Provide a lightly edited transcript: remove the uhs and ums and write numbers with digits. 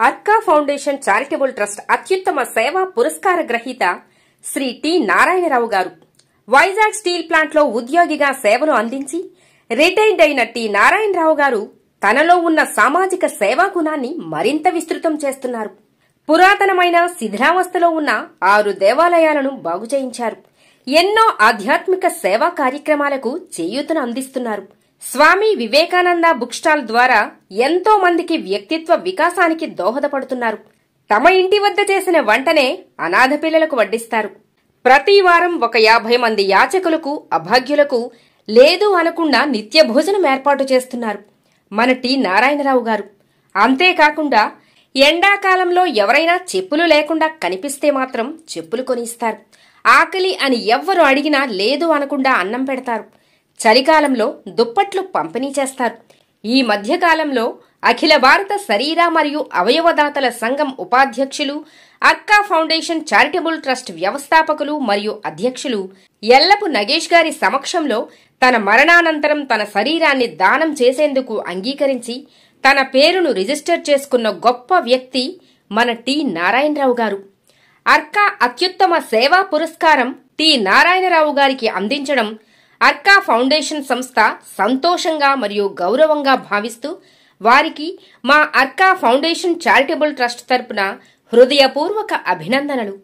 Arka foundation charitable trust అత్యుత్తమ సేవా పురస్కార గ్రహీత శ్రీ టి నారాయణరావు గారు వైజాగ్ స్టీల్ ప్లాంట్లో ఉద్యోగిగా సేవలు అందించి రిటైర్డ్ అయిన టి నారాయణరావు గారు తనలో ఉన్న సామాజిక సేవా గుణాన్ని మరింత విస్తృతం చేస్తున్నారు. పురాతనమైన శిథిలావస్థలో ఉన్న 6 దేవాలయాలను బాగు చేయించారు. ఎన్నో ఆధ్యాత్మిక సేవా కార్యక్రమాలకు చేయూతను అందిస్తున్నారు. స్వామి వివేకానంద బుక్ స్టాల్ ద్వారా ఎంతో మందికి వ్యక్తిత్వ వికాసానికి దోహదపడుతున్నారు. తమ ఇంటి వద్ద చేసిన వంటనే అనాథ పిల్లలకు వడ్డిస్తారు. ప్రతి వారం ఒక 50 మంది యాచకులకు, అభాగ్యులకు లేదు అనకుండా నిత్య భోజనం ఏర్పాటు చేస్తున్నారు మన టి నారాయణరావు గారు. అంతేకాకుండా ఎండాకాలంలో ఎవరైనా చెప్పులు లేకుండా కనిపిస్తే మాత్రం చెప్పులు కొనిస్తారు. ఆకలి అని ఎవ్వరు అడిగినా లేదు అనకుండా అన్నం పెడతారు. చలికాలంలో దుప్పట్లు పంపిణీ చేస్తారు. ఈ మధ్యకాలంలో అఖిల భారత శరీర మరియు అవయవదాతల సంఘం ఉపాధ్యక్షులు, అర్కా ఫౌండేషన్ చారిటబుల్ ట్రస్ట్ వ్యవస్థాపకులు మరియు అధ్యక్షులు ఎల్లపు నగేష్ గారి సమక్షంలో తన మరణానంతరం తన శరీరాన్ని దానం చేసేందుకు అంగీకరించి తన పేరును రిజిస్టర్ చేసుకున్న గొప్ప వ్యక్తి మన టి నారాయణరావు గారు. అర్కా అత్యుత్తమ సేవా పురస్కారం టి నారాయణరావు గారికి అందించడం అర్కా ఫౌండేషన్ సంస్థ సంతోషంగా మరియు గౌరవంగా భావిస్తూ వారికి మా అర్కా ఫౌండేషన్ చారిటబుల్ ట్రస్ట్ తరపున హృదయపూర్వక అభినందనలు.